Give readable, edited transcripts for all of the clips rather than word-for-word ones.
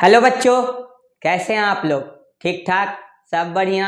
Hello बच्चों, कैसे हैं आप लोग? ठीक ठाक, सब बढ़िया।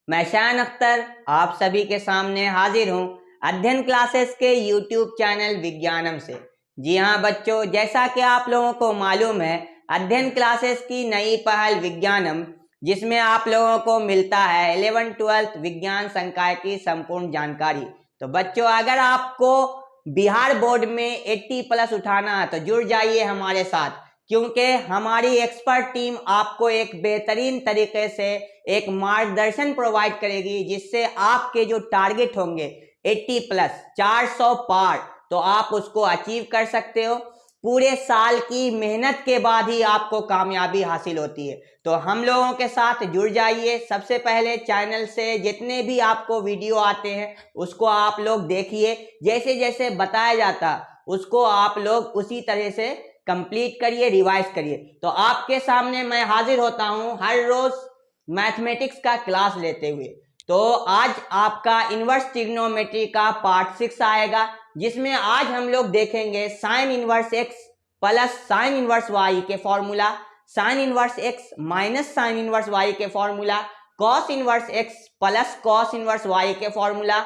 मैं शान अख्तर आप सभी के सामने हाजिर हूं अध्ययन क्लासेस के यूट्यूब चैनल विज्ञानम से। जी हाँ बच्चों, जैसा कि आप लोगों को मालूम है, अध्ययन क्लासेस की नई पहल विज्ञानम, जिसमें आप लोगों को मिलता है 11वीं-12वीं विज्ञान संकाय की संपूर्ण जानकारी। तो बच्चों, अगर आपको बिहार बोर्ड में 80+ उठाना है तो जुड़ जाइए हमारे साथ, क्योंकि हमारी एक्सपर्ट टीम आपको एक बेहतरीन तरीके से एक मार्गदर्शन प्रोवाइड करेगी, जिससे आपके जो टारगेट होंगे 80+, 400 पार, तो आप उसको अचीव कर सकते हो। पूरे साल की मेहनत के बाद ही आपको कामयाबी हासिल होती है। तो हम लोगों के साथ जुड़ जाइए। सबसे पहले चैनल से जितने भी आपको वीडियो आते हैं उसको आप लोग देखिए, जैसे जैसे बताया जाता उसको आप लोग उसी तरह से कंप्लीट करिए, रिवाइज करिए। तो आपके सामने मैं हाजिर होता हूं हर रोज मैथमेटिक्स का क्लास लेते हुए। तो आज आपका इनवर्स ट्रिग्नोमेट्री का पार्ट 6 आएगा, जिसमें आज हम लोग देखेंगे sine inverse x plus sine inverse y के formula, sine inverse x minus sine inverse y के formula, cos inverse x plus cos inverse y के formula,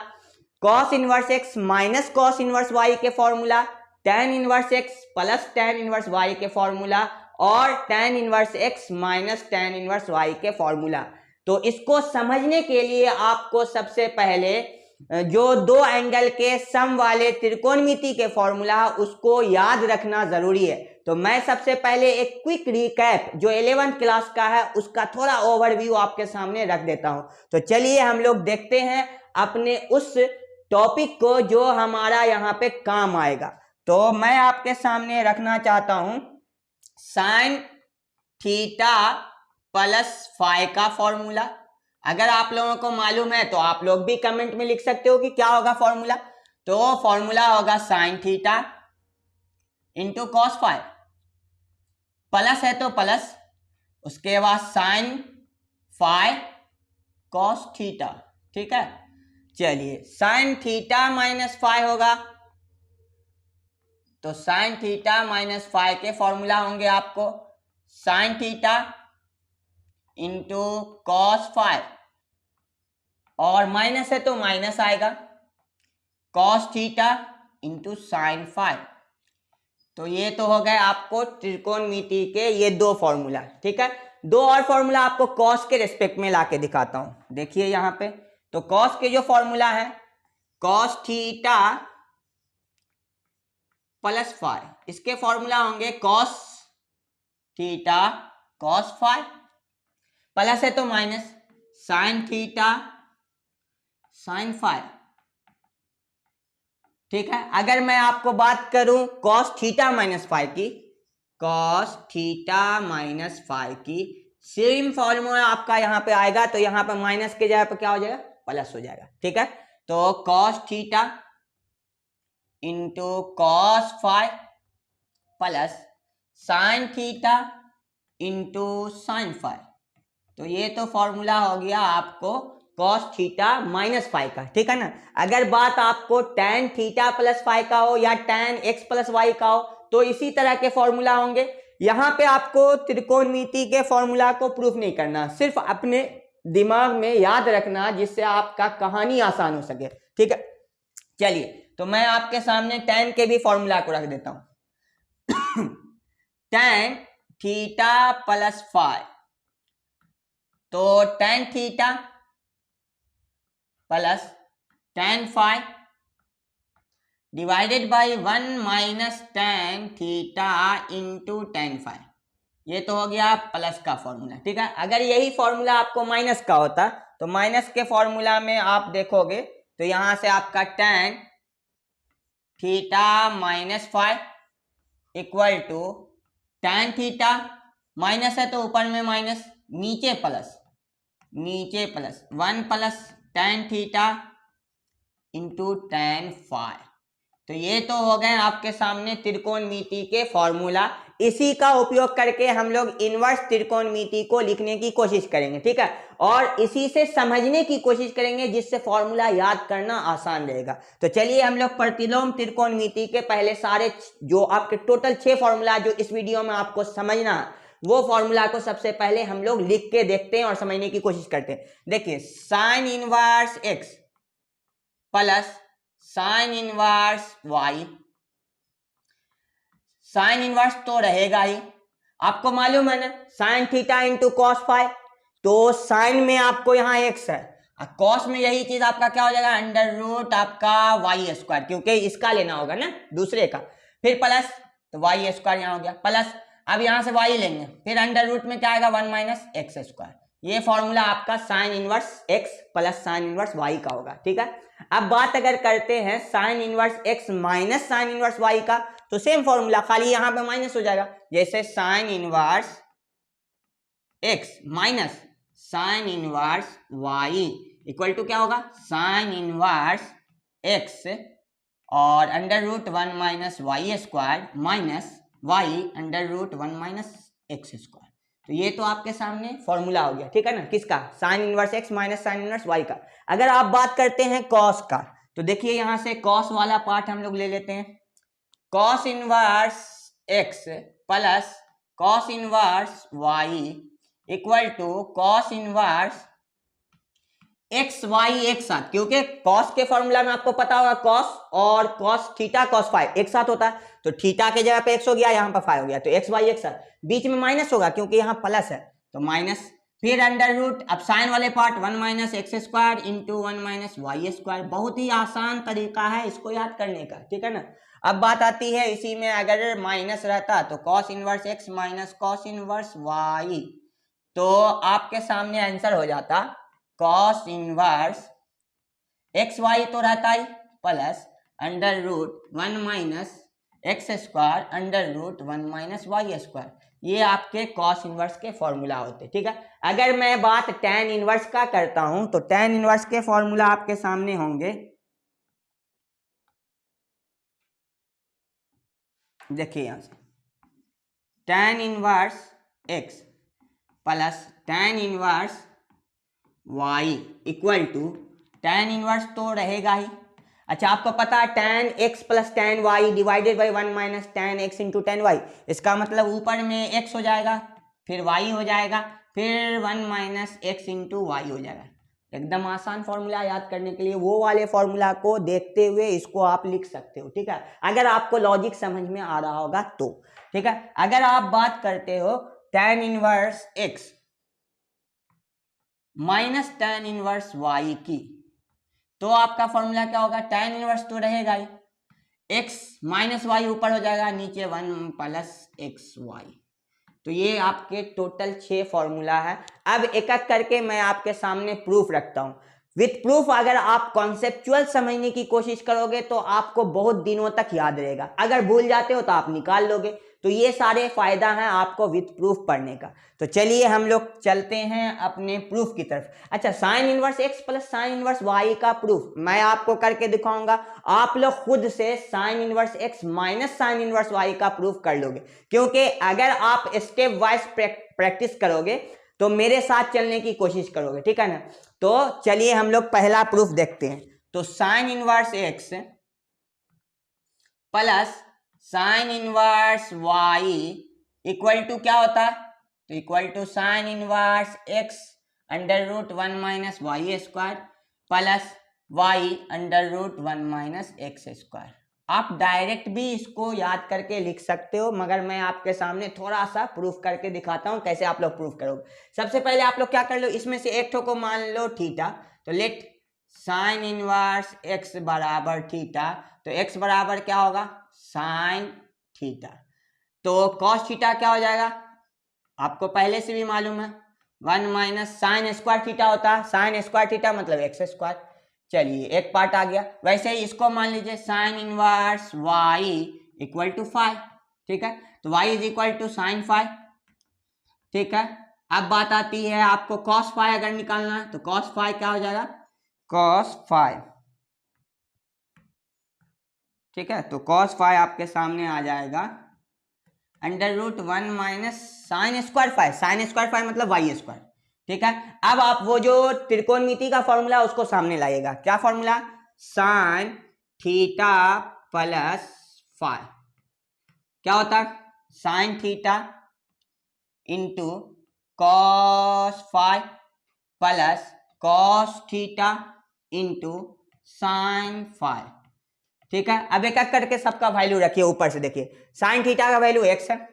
cos inverse x minus cos inverse y के formula, tan inverse x plus tan inverse y के formula, और tan inverse x minus tan inverse y के formula. तो इसको समझने के लिए आपको सबसे पहले जो दो एंगल के सम वाले त्रिकोणमिति के फॉर्मूला उसको याद रखना जरूरी है। तो मैं सबसे पहले एक क्विक रिकैप जो 11th क्लास का है उसका थोड़ा ओवरव्यू आपके सामने रख देता हूं। तो चलिए हम लोग देखते हैं अपने उस टॉपिक को जो हमारा यहाँ पे काम आएगा। तो मैं आपके सामने रखना चाहता हूं साइन थीटा प्लस फाई का फॉर्मूला। अगर आप लोगों को मालूम है तो आप लोग भी कमेंट में लिख सकते हो कि क्या होगा फॉर्मूला। तो फॉर्मूला होगा sine theta into cos phi, plus है तो प्लस, उसके बाद साइन फाई कॉस थीटा। ठीक है, चलिए साइन थीटा माइनस फाई होगा, तो साइन थीटा माइनस फाई के फॉर्मूला होंगे आपको sine theta into cos phi, और माइनस है तो माइनस आएगा, cos theta into sine phi. तो ये तो हो गए आपको त्रिकोणमिति के ये दो फॉर्मूला। ठीक है, दो और फॉर्मूला आपको कॉस के रेस्पेक्ट में लाके दिखाता हूं। देखिए यहां पे, तो कॉस के जो फॉर्मूला है कॉस थीटा प्लस फाई, इसके फॉर्मूला होंगे cos theta cos phi, plus है तो minus sine theta sine phi. ठीक है, अगर मैं आपको बात करूं कॉस थीटा माइनस फाई की, कॉस थीटा माइनस फाई की सेम फॉर्मूला आपका यहां पे आएगा, तो यहां पे माइनस के जगह पे क्या हो जाएगा, प्लस हो जाएगा। ठीक है, तो cos theta into cos phi plus sine theta into sine phi. तो ये तो फॉर्मूला हो गया आपको कॉस थीटा माइनस फाई का। ठीक है ना, अगर बात आपको टैन थीटा प्लस फाई का हो या टैन एक्स प्लस वाई का हो तो इसी तरह के फॉर्मूला होंगे। यहां पे आपको त्रिकोणमिति के फॉर्मूला को प्रूफ नहीं करना, सिर्फ अपने दिमाग में याद रखना, जिससे आपका कहानी आसान हो सके। ठीक है, चलिए तो मैं आपके सामने टैन के भी फॉर्मूला को रख देता हूं टैन थीटा प्लस फाई, तो tan theta plus tan phi divided by 1 minus tan theta into tan phi. ये तो हो गया प्लस का फॉर्मूला। ठीक है, अगर यही फॉर्मूला आपको माइनस का होता तो माइनस के फॉर्मूला में आप देखोगे तो यहां से आपका tan theta minus phi equal to tan theta, minus है तो ऊपर में माइनस, नीचे प्लस, नीचे plus 1 plus tan theta into tan phi. तो ये तो हो गए आपके सामने त्रिकोणमिति के फॉर्मूला। इसी का उपयोग करके हम लोग इनवर्स त्रिकोणमिति को लिखने की कोशिश करेंगे। ठीक है, और इसी से समझने की कोशिश करेंगे, जिससे फॉर्मूला याद करना आसान रहेगा। तो चलिए हम लोग प्रतिलोम त्रिकोणमिति के पहले सारे जो आपके टोटल 6 फॉर्मूला जो इस वीडियो में आपको समझना वो फॉर्मूला को सबसे पहले हम लोग लिख के देखते हैं और समझने की कोशिश करते हैं। देखिए sine inverse x plus sine inverse y, sine inverse तो रहेगा ही, आपको मालूम है ना sine theta into cos phi, तो साइन में आपको यहाँ एक्स है, कॉस में यही चीज आपका क्या हो जाएगा अंडर रूट आपका वाई स्क्वायर, क्योंकि इसका लेना होगा ना दूसरे का, फिर प्लस तो वाई स्क्वायर यहाँ हो गया प्लस, अब यहाँ से वाई लेंगे फिर अंडर रूट में क्या आएगा 1 माइनस एक्स स्क्वायर। ये फॉर्मूला आपका sine inverse x plus sine inverse y का होगा। ठीक है, अब बात अगर करते हैं sine inverse x minus sine inverse y का, तो सेम फॉर्मूला खाली यहां पे माइनस हो जाएगा, जैसे sine inverse x minus sine inverse y equal to क्या होगा साइन इनवर्स एक्स और under root 1 minus y square minus y under root 1 minus x square. तो ये तो आपके सामने फॉर्मूला हो गया, ठीक है ना, किसका sine inverse x minus sine inverse y का। अगर आप बात करते हैं कॉस का, तो देखिए यहां से कॉस वाला पार्ट हम लोग ले लेते हैं, cos inverse x plus cos inverse y equal to cos inverse x y एक साथ, क्योंकि कॉस के फॉर्मूला में आपको पता होगा कॉस और कॉस थीटा कॉस फाइव एक साथ होता है, तो थीटा के जगह पे एक्स हो गया, यहाँ पर फाइव हो गया, तो एक्स वाई एक साथ, बीच में माइनस होगा क्योंकि यहाँ प्लस है तो माइनस, फिर अंडर रूट, अब साइन वाले part 1 minus x square into 1 minus y square. बहुत ही आसान तरीका है इसको याद करने का, ठीक है ना। अब बात आती है इसी में अगर माइनस रहता तो cos inverse x minus cos inverse y, तो आपके सामने आंसर हो जाता कॉस इनवर्स एक्स वाई तो रहता ही plus under root 1 minus x square under root 1 minus y square. ये आपके कॉस इनवर्स के फॉर्मूला होते, ठीक है। अगर मैं बात tan इनवर्स का करता हूं तो tan इनवर्स के फॉर्मूला आपके सामने होंगे, देखिए यहां से tan inverse x plus tan inverse y equal to tan inverse तो रहेगा ही। अच्छा आपको पता है tan x plus tan y divided by 1 minus tan x into tan y, इसका मतलब ऊपर में x हो जाएगा फिर y हो जाएगा फिर 1 माइनस x इंटू वाई हो जाएगा। एकदम आसान फॉर्मूला याद करने के लिए वो वाले फॉर्मूला को देखते हुए इसको आप लिख सकते हो, ठीक है, अगर आपको लॉजिक समझ में आ रहा होगा तो, ठीक है। अगर आप बात करते हो tan inverse x minus tan inverse y की, तो आपका फॉर्मूला क्या होगा tan इनवर्स तो रहेगा ही, x माइनस वाई ऊपर हो जाएगा नीचे 1 प्लस एक्स वाई। तो ये आपके टोटल 6 फॉर्मूला है। अब एक एक करके मैं आपके सामने प्रूफ रखता हूं, विथ प्रूफ अगर आप कॉन्सेप्चुअल समझने की कोशिश करोगे तो आपको बहुत दिनों तक याद रहेगा, अगर भूल जाते हो तो आप निकाल लोगे। तो ये सारे फायदा हैं आपको विथ प्रूफ पढ़ने का। तो चलिए हम लोग चलते हैं अपने प्रूफ की तरफ। अच्छा sine inverse x plus sine inverse y का प्रूफ मैं आपको करके दिखाऊंगा, आप लोग खुद से sine inverse x minus sine inverse y का प्रूफ कर लोगे, क्योंकि अगर आप स्टेप वाइज प्रैक्टिस करोगे तो मेरे साथ चलने की कोशिश करोगे, ठीक है ना। तो चलिए हम लोग पहला प्रूफ देखते हैं। तो sine inverse x plus sine inverse y equal to क्या होता है, तो equal to sine inverse x under root 1 minus y square plus y under root 1 minus x square. आप डायरेक्ट भी इसको याद करके लिख सकते हो, मगर मैं आपके सामने थोड़ा सा प्रूफ करके दिखाता हूं कैसे आप लोग प्रूफ करोगे। सबसे पहले आप लोग क्या कर लो, इसमें से एक ठो को मान लो थीटा, तो लेट साइन इनवर्स एक्स बराबर थीटा, तो एक्स बराबर क्या होगा साइन थीटा, तो कॉस थीटा क्या हो जाएगा आपको पहले से भी मालूम है 1 माइनस साइन स्क्वायर थीटा होता है, साइन स्क्वायर थीटा मतलब एक्स स्क्वायर। चलिए एक पार्ट आ गया, वैसे ही इसको मान लीजिए sine inverse y equal to five, ठीक है, तो y is equal to sine five, ठीक है। अब बात आती है आपको कॉस फाइव अगर निकालना है, तो कॉस फाइव क्या हो जाएगा कॉस फाइव, ठीक है, तो कॉस फाइव आपके सामने आ जाएगा under root 1 minus sine square five, sine square five मतलब वाई स्क्वायर, ठीक है। अब आप वो जो त्रिकोणमिति का फॉर्मूला उसको सामने लाइएगा, क्या formula sine theta plus five क्या होता है sine theta into cos phi plus cos theta into sine phi. ठीक है, अब एक एक करके सबका वैल्यू रखिए। ऊपर से देखिए, साइन थीटा का वैल्यू x है,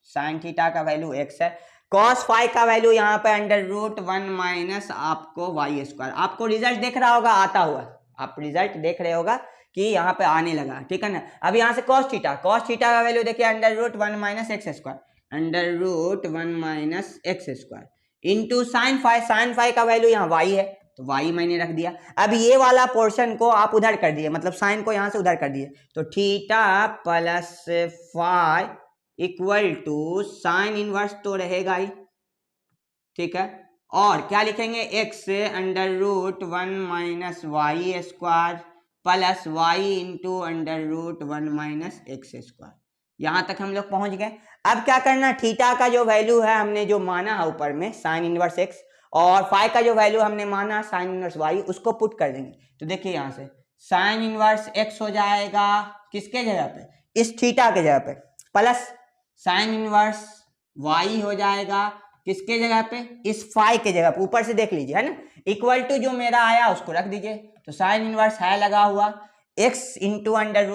साइन थीटा का वैल्यू x है। कॉस फाई का वैल्यू यहाँ पे अंडर रूट 1 माइनस आपको वाई स्क्वायर। आपको रिजल्ट देख रहा होगा आता हुआ, आप रिजल्ट देख रहे होगा कि यहाँ पे आने लगा। ठीक है ना। अब यहाँ से कॉस थीटा का वैल्यू देखिए under root 1 minus x square, under root 1 minus x square into sine phi का वैल्यू यहाँ y है, तो y मैंने रख दिया। अब ये वाला पोर्शन को आप उधर कर दिए, मतलब साइन को यहाँ से उधर कर दिए, तो theta plus phi equal to sine inverse तो रहेगा ही। ठीक है, और क्या लिखेंगे, x under root 1 minus y square plus y into under root 1 minus x square. यहां तक हम लोग पहुंच गए। अब क्या करना, थीटा का जो वैल्यू है हमने जो माना है ऊपर में साइन इनवर्स x, और फाई का जो वैल्यू हमने माना साइन इनवर्स y, उसको पुट कर देंगे। तो देखिए यहां से साइन इनवर्स x हो जाएगा किसके जगह पे, इस थीटा के जगह पे, प्लस साइन इनवर्स y हो जाएगा किसके जगह पे, इस फाई के जगह पे। ऊपर से देख लीजिए, है ना, इक्वल टू जो मेरा आया उसको रख दीजिए। तो साइन इनवर्स है लगा हुआ x into under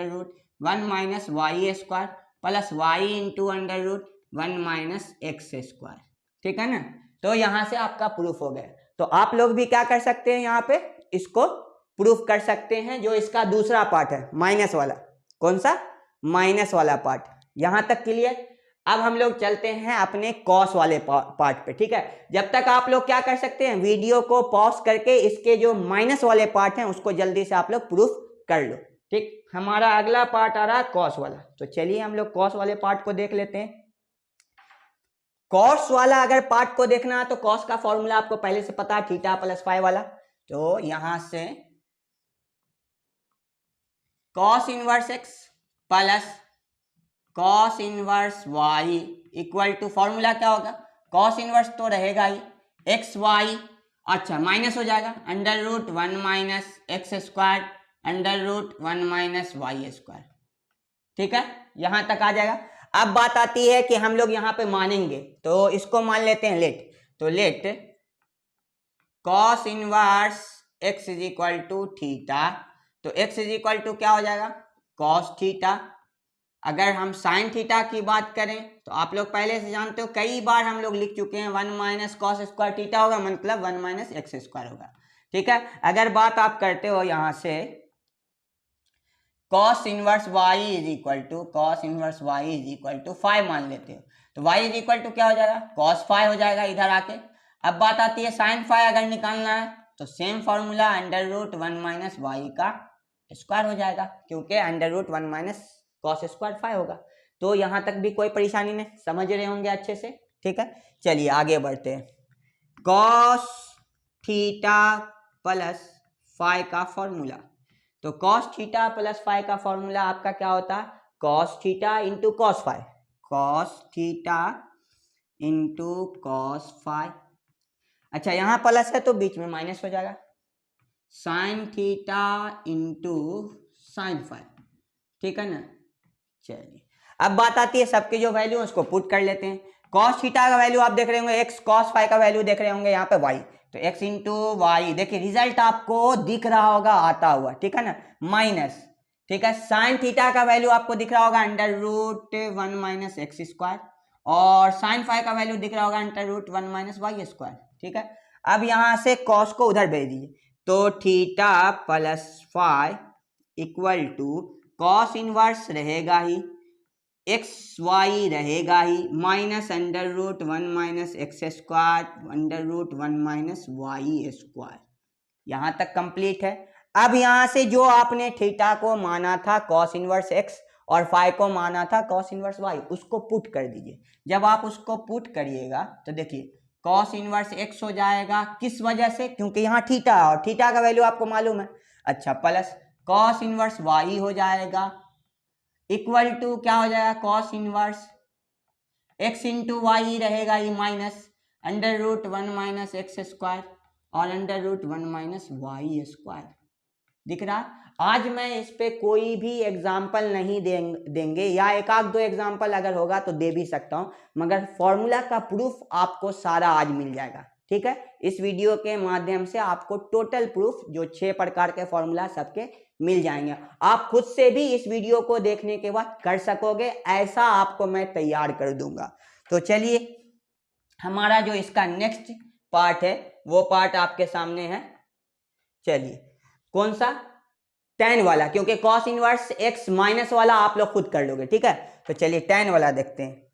root 1 minus y square plus y into under root 1 minus x square. ठीक है ना। तो यहां से आपका प्रूफ हो गया। तो आप लोग भी क्या कर सकते हैं, यहाँ पे इसको प्रूफ कर सकते हैं। जो इसका दूसरा पार्ट है माइनस वाला, कौन सा, माइनस वाला पार्ट। यहां तक क्लियर। अब हम लोग चलते हैं अपने कॉस वाले पार्ट पे। ठीक है, जब तक आप लोग क्या कर सकते हैं, वीडियो को पॉज करके इसके जो माइनस वाले पार्ट हैं उसको जल्दी से आप लोग प्रूफ कर लो। ठीक, हमारा अगला पार्ट आ रहा है कॉस वाला। तो चलिए हम लोग कॉस वाले पार्ट को देख लेते हैं। कॉस वाला अगर पार्ट को देखना है तो कॉस का फॉर्मूला आपको पहले से पता है, थीटा प्लस फाई वाला। तो यहां से cos inverse x plus cos inverse y equal to, formula क्या होगा, कॉस इनवर्स तो रहेगा ही, एक्स वाई, अच्छा माइनस हो जाएगा under root 1 minus x square under root 1 minus y square. ठीक है, यहां तक आ जाएगा। अब बात आती है कि हम लोग यहाँ पे मानेंगे, तो इसको मान लेते हैं लेट। तो let cos inverse x is equal to theta, तो एक्स इज इक्वल टू क्या हो जाएगा, कॉस थीटा। अगर हम साइन थीटा की बात करें तो आप लोग पहले से जानते हो, कई बार हम लोग लिख चुके हैं, 1 माइनस कॉस स्क्वायर थीटा होगा, मतलब 1 माइनस एक्स स्क्वायर होगा। ठीक है, अगर बात आप करते हो यहां से cos inverse y is equal to 5 मान लेते हो, तो y इज इक्वल टू क्या हो जाएगा, कॉस फाई हो जाएगा इधर आके। अब बात आती है साइन फाई अगर निकालना है, तो same formula under root 1 minus y का स्क्वायर हो जाएगा, क्योंकि under root 1 minus cos square 5 होगा। तो यहां तक भी कोई परेशानी नहीं, समझ रहे होंगे अच्छे से। ठीक है, चलिए आगे बढ़ते हैं। कॉस थीटा प्लस फाई का फॉर्मूला, तो कॉस थीटा प्लस फाई का फॉर्मूला आपका क्या होता है, cos theta into cos phi, cos theta into cos phi. अच्छा यहां प्लस है तो बीच में माइनस हो जाएगा, sine theta into sine phi. ठीक है ना। चलिए अब बात आती है सबके जो वैल्यू है उसको पुट कर लेते हैं। कॉस थीटा का वैल्यू आप देख रहे होंगे एक्स, कॉस फाई का वैल्यू देख रहे होंगे यहाँ पे वाई, तो एक्स इंटू वाई, देखिए रिजल्ट आपको दिख रहा होगा आता हुआ। ठीक है ना, माइनस। ठीक है, साइन थीटा का वैल्यू आपको दिख रहा होगा under root 1 minus x square, और साइन फाई का वैल्यू दिख रहा होगा under root 1 minus y square. ठीक है, अब यहां से कॉस को उधर भेज दीजिए, तो theta plus phi equal to cos inverse रहेगा ही, एक्स वाई रहेगा ही, minus under root 1 minus x square under root 1 minus y square. यहां तक कंप्लीट है। अब यहां से जो आपने थीटा को माना था कॉस इनवर्स एक्स और फाई को माना था कॉस इनवर्स वाई, उसको पुट कर दीजिए। जब आप उसको पुट करिएगा तो देखिए कॉस इनवर्स एक्स हो जाएगा, किस वजह से, क्योंकि यहाँ थीटा है और थीटा का वैल्यू आपको मालूम है। अच्छा, प्लस कॉस इनवर्स वाई हो जाएगा इक्वल टू क्या हो जाएगा, cos inverse x into y रहेगा ये minus under root 1 minus x square और under root 1 minus y square. दिख रहा। आज मैं इस पे कोई भी एग्जाम्पल नहीं देंगे, या एक आध दो एग्जाम्पल अगर होगा तो दे भी सकता हूं, मगर फॉर्मूला का प्रूफ आपको सारा आज मिल जाएगा। ठीक है, इस वीडियो के माध्यम से आपको टोटल प्रूफ जो 6 प्रकार के फॉर्मूला सबके मिल जाएंगे। आप खुद से भी इस वीडियो को देखने के बाद कर सकोगे, ऐसा आपको मैं तैयार कर दूंगा। तो चलिए, हमारा जो इसका नेक्स्ट पार्ट है वो पार्ट आपके सामने है। चलिए, कौन सा? tan वाला, क्योंकि cos इनवर्स x माइनस वाला आप लोग खुद कर लोगे। ठीक है, तो चलिए tan वाला देखते हैं।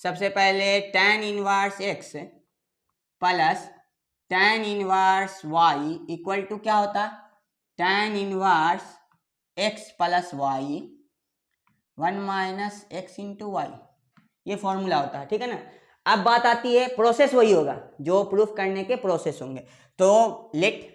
सबसे पहले tan inverse x plus tan inverse y equal to क्या होता? tan inverse x plus y 1 minus x into y, ये फॉर्मूला होता है। ठीक है ना। अब बात आती है, प्रोसेस वही होगा जो प्रूफ करने के प्रोसेस होंगे। तो लेट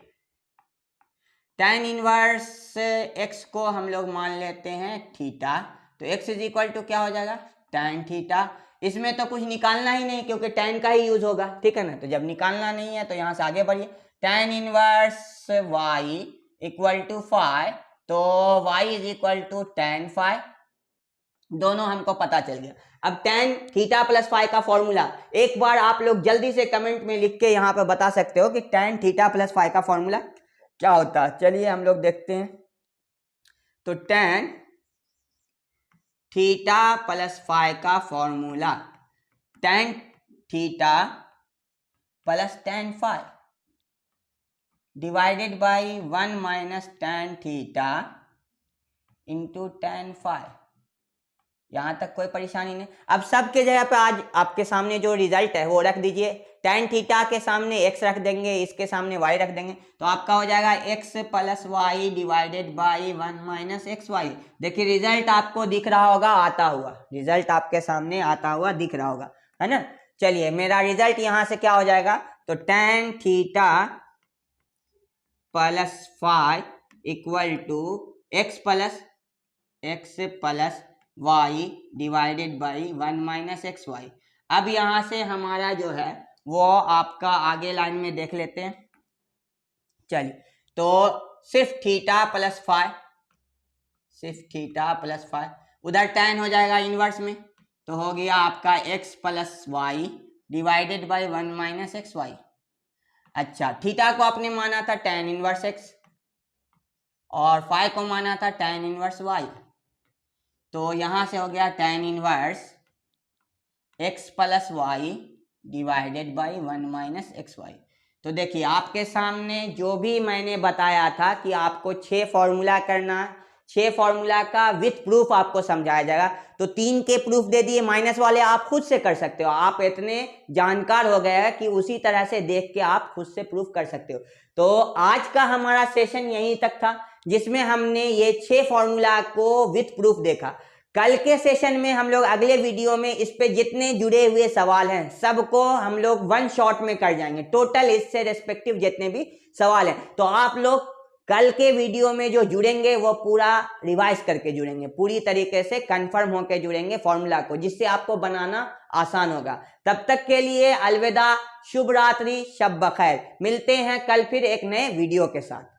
tan इनवर्स x को हम लोग मान लेते हैं थीटा, तो x इज इक्वल टू क्या हो जाएगा? tan theta. इसमें तो कुछ निकालना ही नहीं क्योंकि tan का ही यूज होगा। ठीक है ना, तो जब निकालना नहीं है तो यहां से आगे बढ़िए। tan inverse y equal to phi, तो y is equal to tan phi, दोनों हमको पता चल गया। अब tan थीटा प्लस फाई का फॉर्मूला एक बार आप लोग जल्दी से कमेंट में लिख के यहाँ पे बता सकते हो कि tan थीटा प्लस फाई का फॉर्मूला क्या होता है। चलिए हम लोग देखते हैं। तो tan थीटा प्लस फाई का formula tan theta plus tan phi divided by 1 minus tan theta into tan phi. यहां तक कोई परेशानी नहीं। अब सबके जगह पे आज आपके सामने जो रिजल्ट है वो रख दीजिए। tan थीटा के सामने x रख देंगे, इसके सामने y रख देंगे, तो आपका हो जाएगा x plus y divided by 1 minus x y. देखिए रिजल्ट आपको दिख रहा होगा आता हुआ, रिजल्ट आपके सामने आता हुआ दिख रहा होगा, है ना। चलिए, मेरा रिजल्ट यहां से क्या हो जाएगा? तो tan theta plus phi equal to x plus y divided by 1 minus x y. अब यहां से हमारा जो है वो आपका आगे लाइन में देख लेते हैं। चलिए, तो सिर्फ थीटा प्लस फाई, उधर tan हो जाएगा इनवर्स में, तो हो गया आपका x plus y divided by 1 minus x y. अच्छा, थीटा को आपने माना था tan इनवर्स x और फाई को माना था tan इनवर्स y, तो यहां से हो गया tan inverse x plus y divided by 1 minus x y. तो देखिए आपके सामने जो भी मैंने बताया था कि आपको 6 फॉर्मूला करना, 6 फॉर्मूला का विथ प्रूफ आपको समझाया जाएगा, तो 3 के प्रूफ दे दिए, माइनस वाले आप खुद से कर सकते हो। आप इतने जानकार हो गए हैं कि उसी तरह से देख के आप खुद से प्रूफ कर सकते हो। तो आज का हमारा सेशन यहीं तक था, जिसमें हमने ये 6 फॉर्मूला को विथ प्रूफ देखा। कल के सेशन में हम लोग अगले वीडियो में इस पे जितने जुड़े हुए सवाल हैं सबको हम लोग 1 शॉट में कर जाएंगे, टोटल इससे रेस्पेक्टिव जितने भी सवाल हैं। तो आप लोग कल के वीडियो में जो जुड़ेंगे वो पूरा रिवाइज करके जुड़ेंगे, पूरी तरीके से कंफर्म होकर जुड़ेंगे फॉर्मूला को, जिससे आपको बनाना आसान होगा। तब तक के लिए अलविदा, शुभ रात्रि, शब बखैर। मिलते हैं कल फिर एक नए वीडियो के साथ।